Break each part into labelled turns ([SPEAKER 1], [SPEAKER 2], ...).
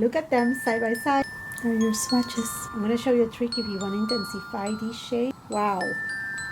[SPEAKER 1] look at them side by side. They're your swatches. I'm going to show you a trick if you want to intensify this shade. Wow.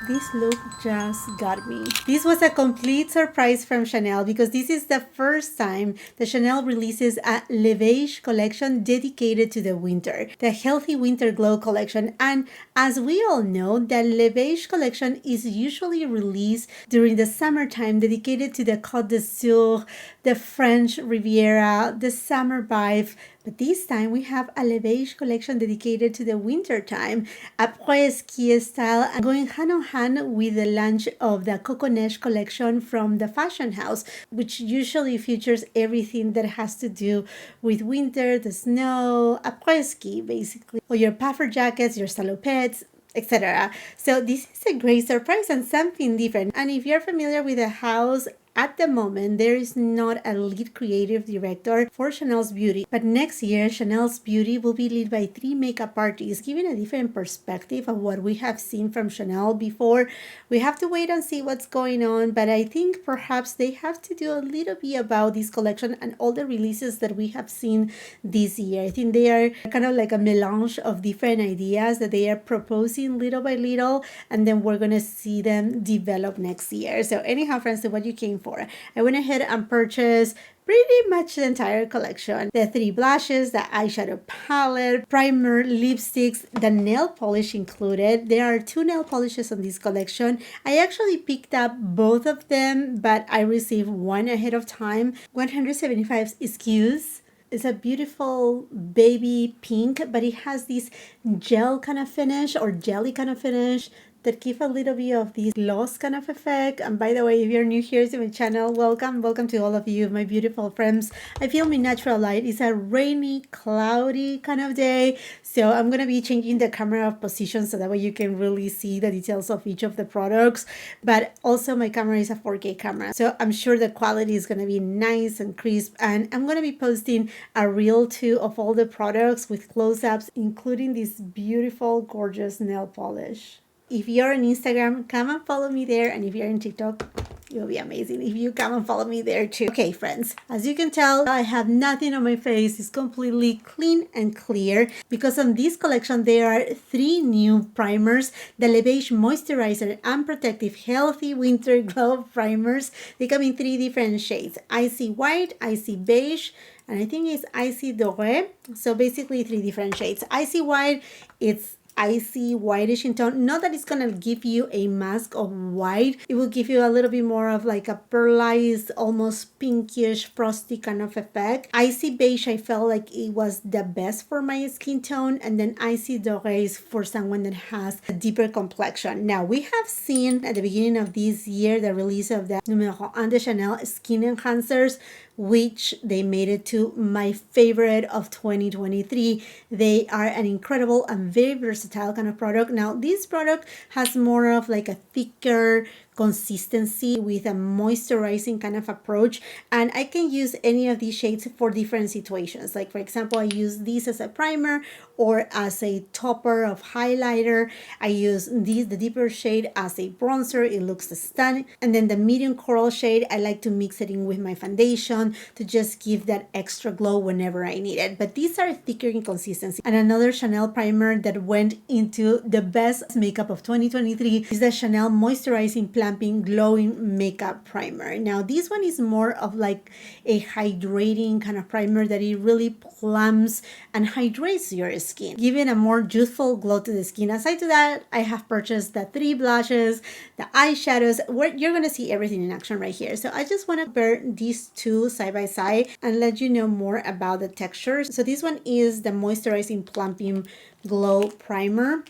[SPEAKER 1] This look just got me. This was a complete surprise from Chanel because this is the first time that Chanel releases a Le Beige collection dedicated to the winter, the Healthy Winter Glow collection. And as we all know, the Le Beige collection is usually released during the summertime, dedicated to the Côte d'Azur, the French Riviera, the summer vibe. But this time we have a Le Beige collection dedicated to the winter time, après Skieuse style, and going hand in hand with the launch of the Coco Neige collection from the fashion house, which usually features everything that has to do with winter, the snow, après ski basically, or your puffer jackets, your salopettes, etc. So this is a great surprise and something different. And if you're familiar with the house, at the moment, there is not a lead creative director for Chanel's Beauty, but next year, Chanel's Beauty will be led by 3 makeup artists, giving a different perspective of what we have seen from Chanel before. We have to wait and see what's going on, but I think perhaps they have to do a little bit about this collection and all the releases that we have seen this year. I think they are kind of like a melange of different ideas that they are proposing little by little, and then we're going to see them develop next year. So anyhow, friends, so what you came for. I went ahead and purchased pretty much the entire collection. The 3 blushes, the eyeshadow palette, primer, lipsticks, the nail polish included. There are 2 nail polishes on this collection. I actually picked up both of them, but I received one ahead of time. 175 Skieuse. It's a beautiful baby pink, but it has this gel kind of finish or jelly kind of finish that give a little bit of this gloss kind of effect. And by the way, if you're new here to my channel, welcome to all of you, my beautiful friends. I film in natural light. It's a rainy, cloudy kind of day, so I'm gonna be changing the camera position so that way you can really see the details of each of the products. But also my camera is a 4K camera, so I'm sure the quality is gonna be nice and crisp. And I'm gonna be posting a reel too of all the products with close-ups, including this beautiful, gorgeous nail polish. If you're on Instagram, come and follow me there. And if you're on TikTok, it will be amazing if you come and follow me there too. Okay, friends, as you can tell, I have nothing on my face. It's completely clean and clear because on this collection, there are 3 new primers. The Le Beige Moisturizer and Protective Healthy Winter Glow Primers. They come in 3 different shades. Icy White, Icy Beige, and I think it's Icy Doré. So basically 3 different shades. Icy White, it's icy whitish in tone. Not that it's gonna give you a mask of white, it will give you a little bit more of like a pearlized, almost pinkish frosty kind of effect. Icy beige, I felt like it was the best for my skin tone, and then icy doré is for someone that has a deeper complexion. Now we have seen at the beginning of this year the release of the Numéro 1 de Chanel skin enhancers, which they made it to my favorite of 2023. They are an incredible and very versatile kind of product. Now this product has more of like a thicker consistency with a moisturizing kind of approach, and I can use any of these shades for different situations. Like for example, I use this as a primer or as a topper of highlighter. I use this, the deeper shade, as a bronzer. It looks stunning. And then the medium coral shade, I like to mix it in with my foundation to just give that extra glow whenever I need it. But these are thicker in consistency. And another Chanel primer that went into the best makeup of 2023 is the Chanel Moisturizing Plumping Glowing Makeup Primer. Now this one is more of like a hydrating kind of primer that it really plumps and hydrates your skin, giving a more youthful glow to the skin. Aside to that, I have purchased the 3 blushes, the eyeshadows, where you're going to see everything in action right here. So I just want to compare these 2 side by side and let you know more about the textures. So this one is the Moisturizing Plumping Glow Primer,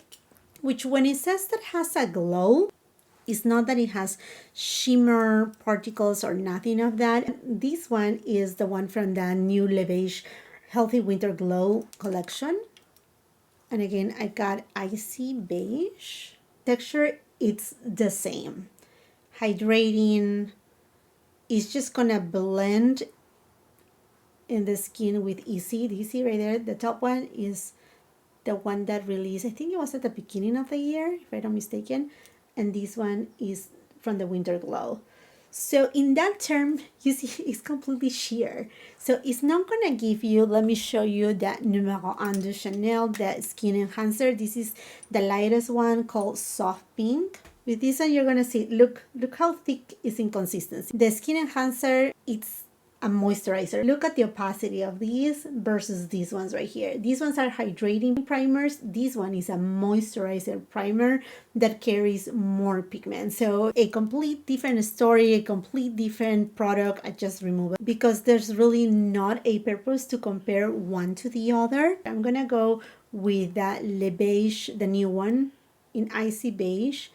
[SPEAKER 1] which when it says that has a glow, it's not that it has shimmer particles or nothing of that. This one is the one from the new Le Beige Healthy Winter Glow collection. And again, I got icy beige. Texture, it's the same. Hydrating. It's just gonna blend in the skin with easy. Do you see right there? The top one is the one that released, I think it was at the beginning of the year, if I'm not mistaken. And this one is from the Winter Glow. So in that term, you see it's completely sheer. So it's not gonna give you, let me show you that numero 1 de Chanel, the skin enhancer. This is the lightest one called soft pink. With this one, you're gonna see, look how thick is inconsistency. The skin enhancer, it's a moisturizer. Look at the opacity of these versus these ones right here. These ones are hydrating primers. This one is a moisturizer primer that carries more pigment. So a complete different story, a complete different product. I just remove it because there's really not a purpose to compare one to the other. I'm gonna go with that Le Beige, the new one in Icy Beige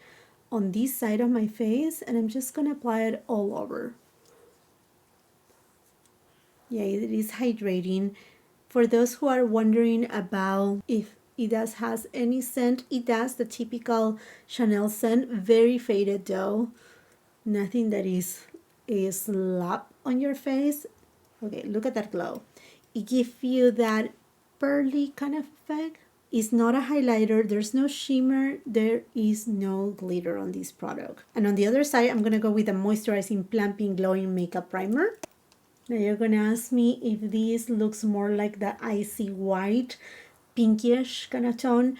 [SPEAKER 1] on this side of my face, and I'm just gonna apply it all over. Yeah, it is hydrating. For those who are wondering about if it does has any scent, it does, the typical Chanel scent, very faded though. Nothing that is a slap on your face. Okay, look at that glow. It gives you that pearly kind of effect. It's not a highlighter, there's no shimmer, there is no glitter on this product. And on the other side, I'm gonna go with a moisturizing plumping glowing makeup primer. Now you're gonna ask me if this looks more like the icy white, pinkish kind of tone.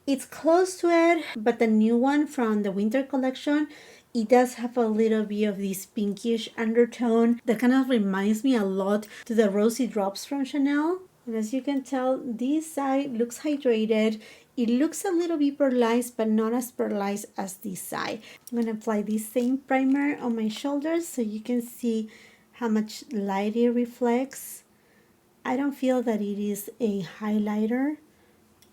[SPEAKER 1] It's close to it, but the new one from the winter collection, it does have a little bit of this pinkish undertone that kind of reminds me a lot to the Rosy Drops from Chanel. And as you can tell, this side looks hydrated. It looks a little bit pearlized, but not as pearlized as this side. I'm gonna apply this same primer on my shoulders so you can see how much light it reflects. I don't feel that it is a highlighter,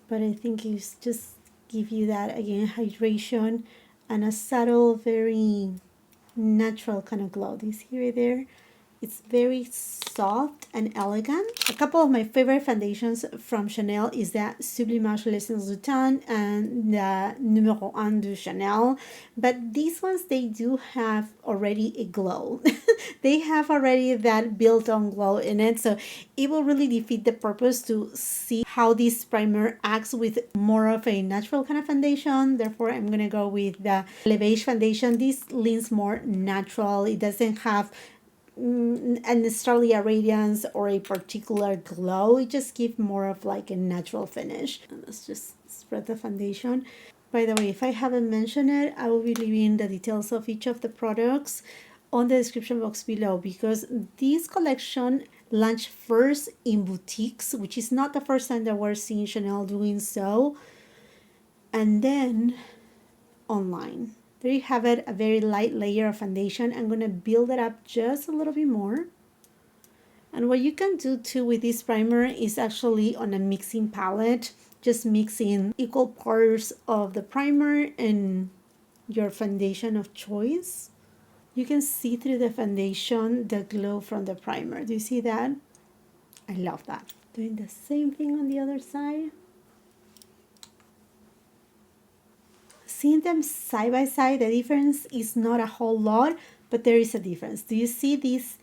[SPEAKER 1] but I think it's just give you that, again, hydration and a subtle, very natural kind of glow. This here there, it's very soft and elegant. A couple of my favorite foundations from Chanel is that Sublimage L'Essence du Temps and the Numero 1 de Chanel. But these ones, they do have already a glow. They have already that built-on glow in it. So it will really defeat the purpose to see how this primer acts with more of a natural kind of foundation. Therefore, I'm going to go with the Le Beige foundation. This leans more natural. It doesn't have necessarily a radiance or a particular glow. It just gives more of like a natural finish. And let's just spread the foundation. By the way, if I haven't mentioned it, I will be leaving the details of each of the products on the description box below, because this collection launched first in boutiques, which is not the first time that we're seeing Chanel doing so, and then online. There you have it, a very light layer of foundation. I'm going to build it up just a little bit more. And what you can do too with this primer is actually on a mixing palette, just mix in equal parts of the primer and your foundation of choice. You can see through the foundation the glow from the primer. Do you see that? I love that. Doing the same thing on the other side. Seeing them side by side, the difference is not a whole lot, but there is a difference. Do you see this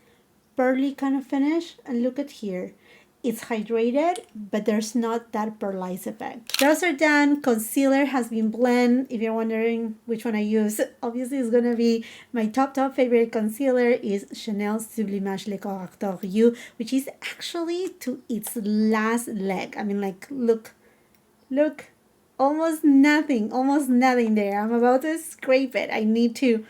[SPEAKER 1] pearly kind of finish? And look at here. It's hydrated, but there's not that pearlized effect. Brows are done. Concealer has been blended. If you're wondering which one I use, obviously it's going to be my top favorite concealer is Chanel Sublimage Le Correcteur U, which is actually to its last leg. I mean, like, look. Almost nothing there. I'm about to scrape it. I need to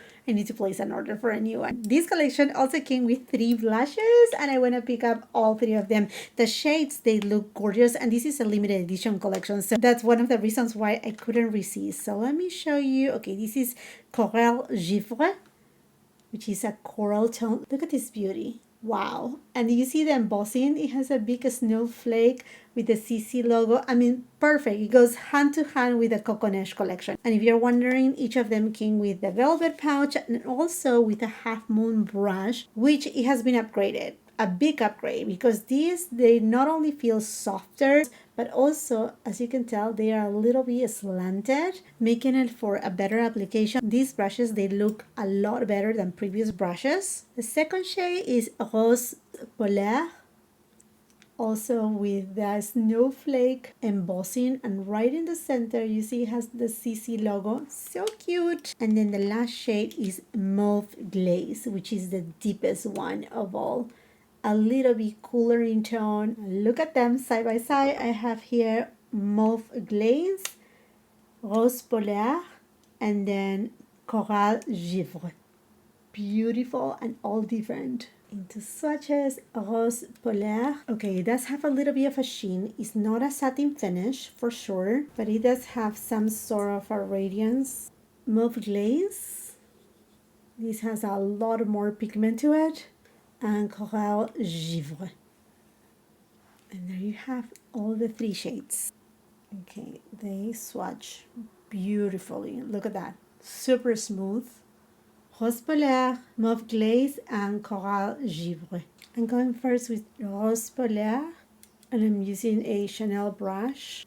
[SPEAKER 1] place an order for a new one. This collection also came with 3 blushes, and I want to pick up all 3 of them. The shades, they look gorgeous, and this is a limited edition collection, so that's one of the reasons why I couldn't resist. So let me show you. Okay, this is Corail Givre, which is a coral tone. Look at this beauty. Wow. And you see the embossing? It has a big snowflake with the CC logo. I mean, perfect. It goes hand to hand with the Coco Neige collection. And if you're wondering, each of them came with the velvet pouch and also with a half moon brush, which it has been upgraded. A big upgrade, because these, they not only feel softer, but also, as you can tell, they are a little bit slanted, making it for a better application. These brushes, they look a lot better than previous brushes. The second shade is Rose Polaire, also with the snowflake embossing, and right in the center you see it has the CC logo, so cute. And then the last shade is Mauve Glaze, which is the deepest one of all, a little bit cooler in tone. Look at them side by side. I have here Mauve Glaze, Rose Polaire, and then Corail Givre. Beautiful and all different. Into swatches, Rose Polaire. Okay, it does have a little bit of a sheen. It's not a satin finish for sure, but it does have some sort of a radiance. Mauve Glaze. This has a lot more pigment to it. And Corail Givre. And there you have all the three shades. Okay, they swatch beautifully. Look at that. Super smooth. Rose Polaire, Mauve Glaze, and Corail Givre. I'm going first with Rose Polaire, and I'm using a Chanel brush.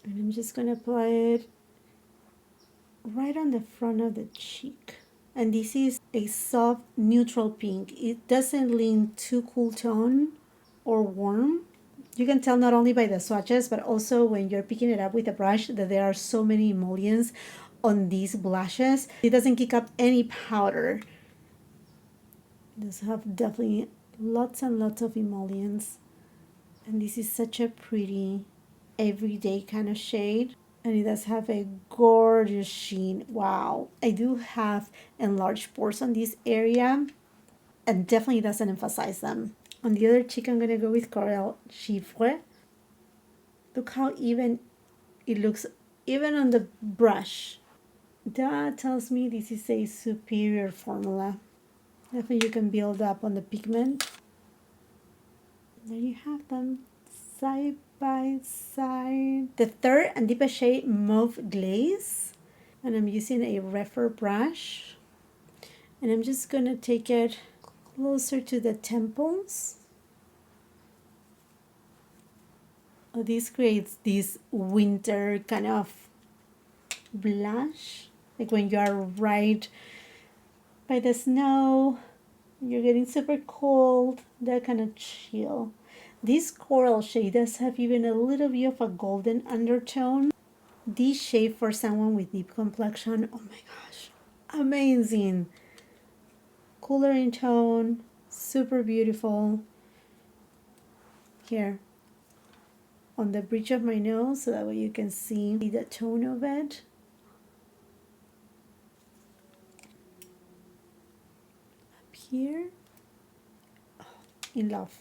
[SPEAKER 1] And I'm just going to apply it right on the front of the cheek. And this is a soft neutral pink. It doesn't lean too cool tone or warm. You can tell not only by the swatches, but also when you're picking it up with a brush that there are so many emollients on these blushes. It doesn't kick up any powder. It does have definitely lots and lots of emollients. And this is such a pretty everyday kind of shade. And it does have a gorgeous sheen. Wow. I do have enlarged pores on this area, and definitely doesn't emphasize them. On the other cheek, I'm going to go with Corail Givre. Look how even it looks, even on the brush. That tells me this is a superior formula. Definitely you can build up on the pigment. There you have them, side by side. The third and deepest shade, Mauve Glaze. And I'm using a Refer brush. And I'm just going to take it closer to the temples. This creates this winter kind of blush, like when you are right by the snow, you're getting super cold, that kind of chill. This coral shade does have even a little bit of a golden undertone. This shade for someone with deep complexion, oh my gosh, amazing. Cooler in tone, super beautiful. Here on the bridge of my nose, so that way you can see the tone of it. Up here, oh, in love.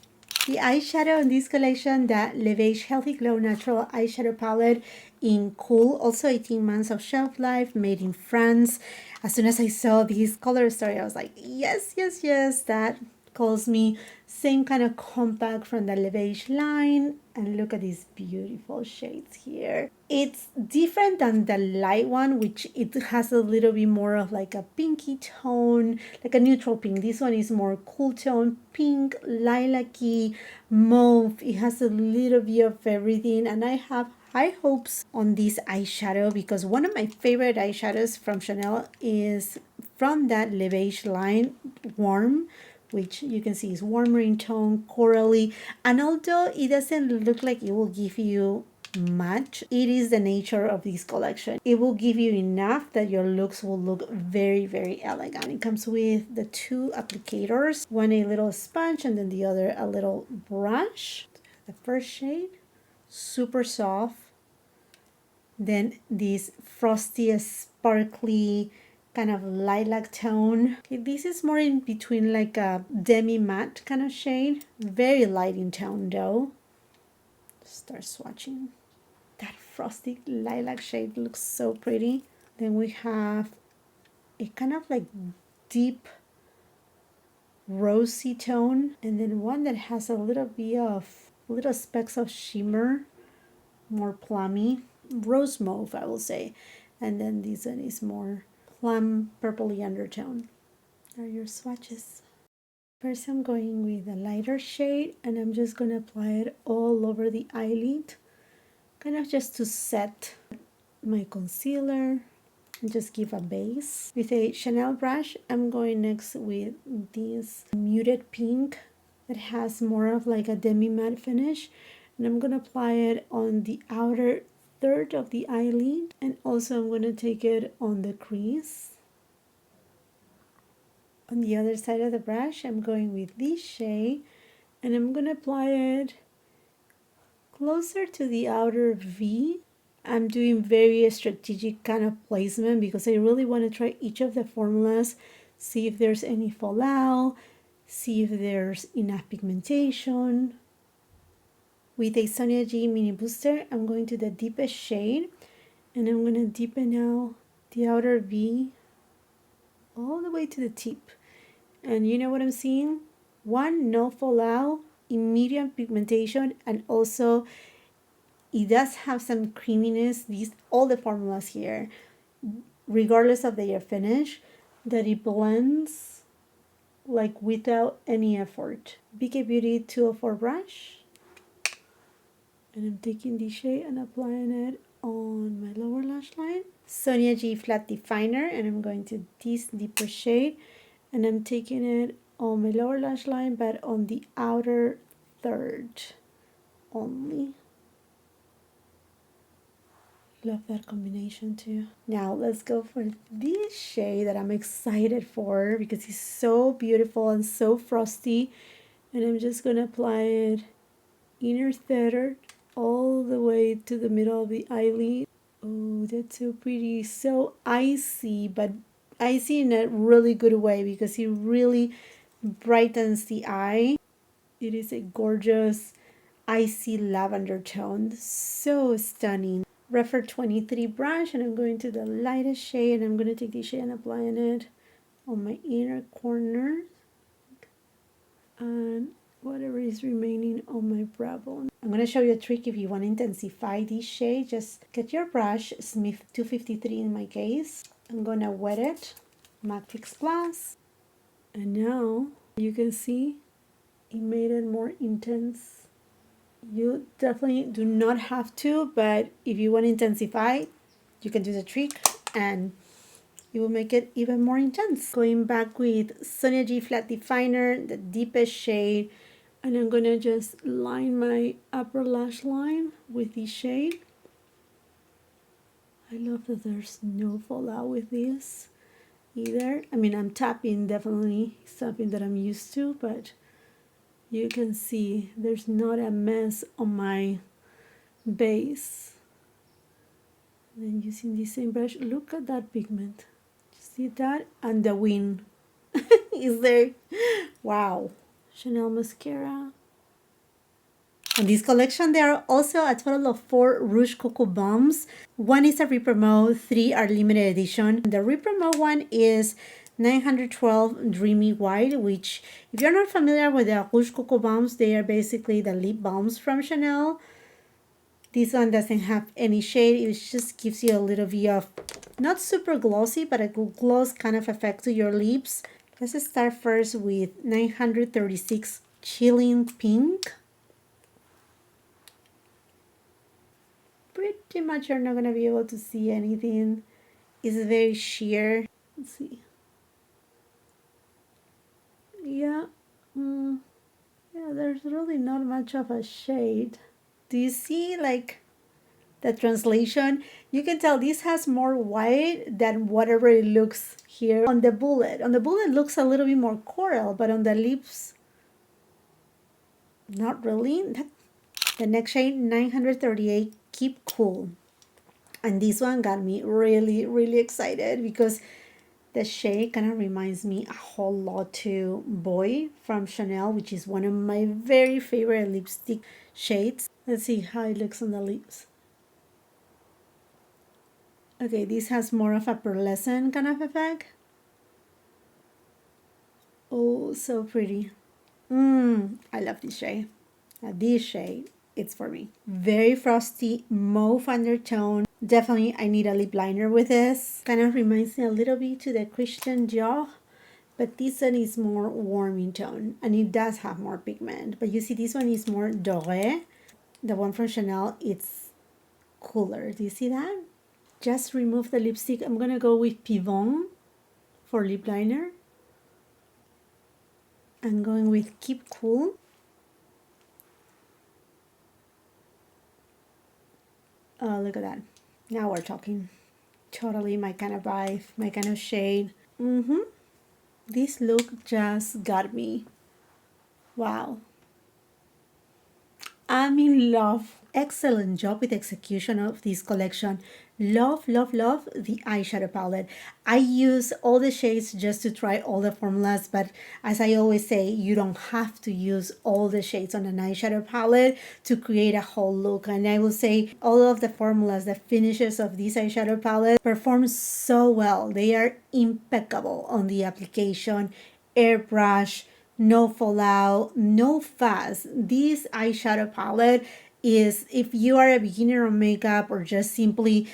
[SPEAKER 1] The eyeshadow in this collection, the Le Beige Healthy Glow Natural Eyeshadow Palette in Cool, also 18 months of shelf life, made in France. As soon as I saw this color story, I was like, yes, yes, yes, that calls me. Same kind of compact from the Le Beige line. And look at these beautiful shades here. It's different than the light one, which it has a little bit more of like a pinky tone, like a neutral pink. This one is more cool tone, pink, lilac-y, mauve. It has a little bit of everything. And I have high hopes on this eyeshadow because one of my favorite eyeshadows from Chanel is from that Le Beige line, Warm, which you can see is warmer in tone, corally, and although it doesn't look like it will give you much, it is the nature of this collection. It will give you enough that your looks will look very, very elegant. It comes with the two applicators, one a little sponge and then the other a little brush. The first shade, super soft. Then this frosty, sparkly, kind of lilac tone. Okay, this is more in between like a demi matte kind of shade. Very light in tone though. Start swatching. That frosty lilac shade looks so pretty. Then we have a kind of like deep rosy tone, and then one that has a little bit of little specks of shimmer, more plummy, rose mauve I will say. And then this one is more plum purpley undertone. There are your swatches. First I'm going with a lighter shade and I'm just going to apply it all over the eyelid, kind of just to set my concealer and just give a base. With a Chanel brush, I'm going next with this muted pink that has more of like a demi-matte finish. And I'm going to apply it on the outer third of the eyelid. And also I'm going to take it on the crease. On the other side of the brush, I'm going with this shade. And I'm going to apply it closer to the outer V. I'm doing very strategic kind of placement because I really want to try each of the formulas, see if there's any fallout, see if there's enough pigmentation. With a Sonia G Mini Booster, I'm going to the deepest shade and I'm going to deepen out the outer V all the way to the tip. And you know what I'm seeing? One, no fallout, immediate pigmentation, and also it does have some creaminess. All the formulas here, regardless of their finish, that it blends like without any effort. BK Beauty 204 brush, and I'm taking this shade and applying it on my lower lash line. Sonia G Flat Definer, and I'm going to this deeper shade, and I'm taking it on my lower lash line, but on the outer third only. Love that combination too. Now let's go for this shade that I'm excited for because it's so beautiful and so frosty. And I'm just going to apply it inner third all the way to the middle of the eyelid. Oh, that's so pretty. So icy, but icy in a really good way because it really brightens the eye. It is a gorgeous icy lavender tone. So stunning. Refer 23 brush, and I'm going to the lightest shade, and I'm going to take this shade and applying it on my inner corner and whatever is remaining on my brow bone. I'm going to show you a trick if you want to intensify this shade. Just get your brush, Smith 253 in my case. I'm going to wet it, MAC Fix Plus, and now you can see it made it more intense. You definitely do not have to, but if you want to intensify, you can do the trick and it will make it even more intense. Going back with Sonia G Flat Definer, the deepest shade, and I'm going to just line my upper lash line with this shade. I love that there's no fallout with this either. I mean, I'm tapping, definitely something that I'm used to, but you can see there's not a mess on my base. And then using the same brush, look at that pigment. See that? And the wing is there. Wow. Chanel mascara. On this collection, there are also a total of 4 Rouge Coco Bombs. One is a Repromo, 3 are limited edition. The Repromo one is 912 Dreamy White, which, if you're not familiar with the Rouge Coco Bombs, they are basically the lip balms from Chanel. This one doesn't have any shade. It just gives you a little bit of, not super glossy, but a gloss kind of effect to your lips. Let's start first with 936 Chilling Pink. Pretty much you're not going to be able to see anything. It's very sheer. Let's see. Yeah, yeah, there's really not much of a shade. Do you see like the translation? You can tell this has more white than whatever it looks here on the bullet. On the bullet it looks a little bit more coral, but on the lips, not really. The next shade, 938 Keep Cool. And this one got me really, really excited because the shade kind of reminds me a whole lot to Boy from Chanel, which is one of my very favorite lipstick shades. Let's see how it looks on the lips. Okay, this has more of a pearlescent kind of effect. Oh, so pretty. I love this shade. This shade, it's for me. Very frosty, mauve undertone. Definitely, I need a lip liner with this. Kind of reminds me a little bit to the Christian Dior, but this one is more warm in tone, and it does have more pigment. But you see, this one is more doré. The one from Chanel, it's cooler. Do you see that? Just remove the lipstick. I'm gonna go with Pivot for lip liner. I'm going with Keep Cool. Oh, look at that. Now we're talking. Totally my kind of vibe, my kind of shade. This look just got me. Wow. I'm in love. Excellent job with execution of this collection. Love, love, love the eyeshadow palette. I use all the shades just to try all the formulas, but as I always say, you don't have to use all the shades on an eyeshadow palette to create a whole look. And I will say all of the formulas, the finishes of this eyeshadow palette perform so well. They are impeccable on the application, airbrush, no fallout, no fuss. This eyeshadow palette is, if you are a beginner on makeup or just simply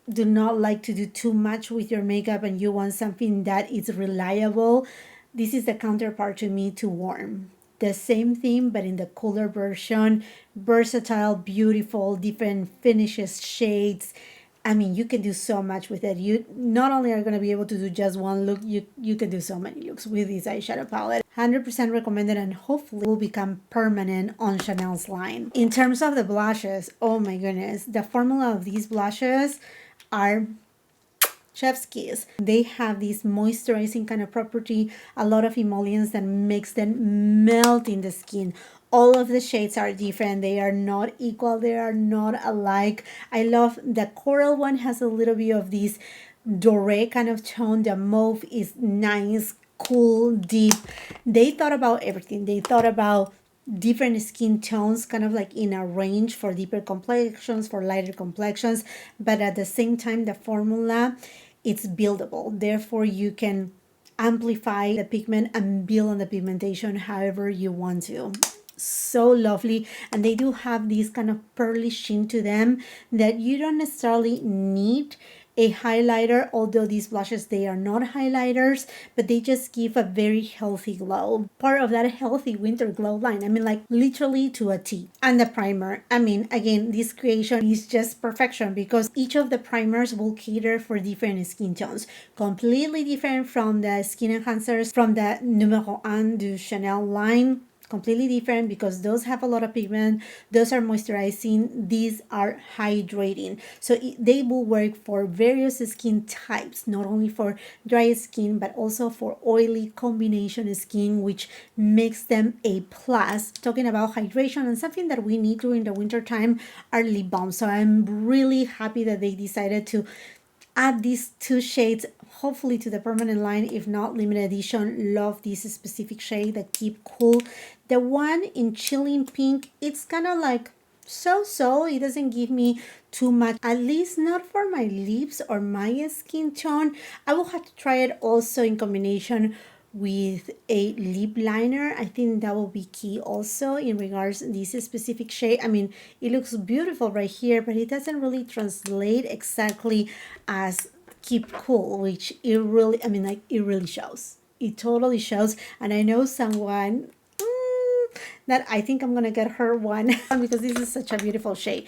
[SPEAKER 1] do not like to do too much with your makeup and you want something that is reliable, this is the counterpart to me to Warm. The same thing, but in the cooler version, versatile, beautiful, different finishes, shades. I mean, you can do so much with it. You not only are going to be able to do just one look, you can do so many looks with this eyeshadow palette. 100% recommended, and hopefully will become permanent on Chanel's line. In terms of the blushes, oh my goodness, the formula of these blushes are chef's kiss. They have this moisturizing kind of property, a lot of emollients that makes them melt in the skin. All of the shades are different. They are not equal. They are not alike. I love the coral one has a little bit of this doré kind of tone. The mauve is nice, cool, deep. They thought about everything. They thought about different skin tones, kind of like in a range for deeper complexions, for lighter complexions, but at the same time, the formula, it's buildable. Therefore, you can amplify the pigment and build on the pigmentation however you want to. So lovely, and they do have this kind of pearly sheen to them that you don't necessarily need a highlighter, although these blushes, they are not highlighters, but they just give a very healthy glow. Part of that healthy winter glow line. I mean, like literally to a T. And the primer, I mean, again, this creation is just perfection because each of the primers will cater for different skin tones. Completely different from the skin enhancers from the Numéro 1 du Chanel line. Completely different because those have a lot of pigment, those are moisturizing, these are hydrating. So they will work for various skin types, not only for dry skin but also for oily combination skin, which makes them a plus. Talking about hydration and something that we need during the winter time are lip balms. So I'm really happy that they decided to add these two shades, hopefully to the permanent line, if not limited edition. Love this specific shade, the Keep Cool. The one in Chilling Pink, it's kind of like so. It doesn't give me too much, at least not for my lips or my skin tone. I will have to try it also in combination with a lip liner. I think that will be key also in regards to this specific shade. I mean, it looks beautiful right here, but it doesn't really translate exactly as Keep Cool, which it really, I mean, like it really shows. It totally shows. And I know someone that I think I'm gonna get her one because this is such a beautiful shade.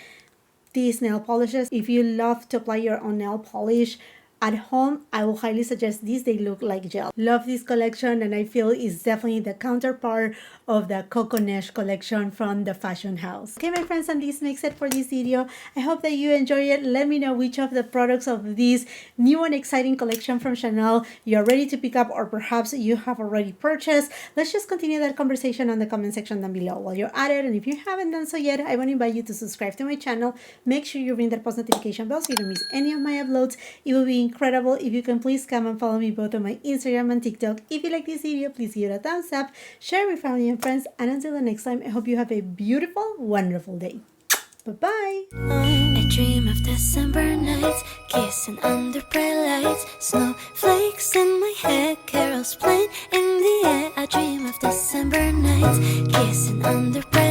[SPEAKER 1] These nail polishes, if you love to apply your own nail polish at home, I will highly suggest these. They look like gel. Love this collection, and I feel it's definitely the counterpart of the Coco Neige collection from the fashion house. Okay, my friends, and this makes it for this video. I hope that you enjoy it. Let me know which of the products of this new and exciting collection from Chanel you're ready to pick up, or perhaps you have already purchased. Let's just continue that conversation on the comment section down below. While you're at it, and if you haven't done so yet, I want to invite you to subscribe to my channel. Make sure you ring that post notification bell so you don't miss any of my uploads. It will be incredible if you can please come and follow me both on my Instagram and TikTok. If you like this video, please give it a thumbs up, share with family and friends, and until the next time, I hope you have a beautiful, wonderful day. Bye-bye.
[SPEAKER 2] I dream of December nights, kissing under bright lights, snowflakes in my hair, carols playing in the air. I dream of December nights, kissing under bright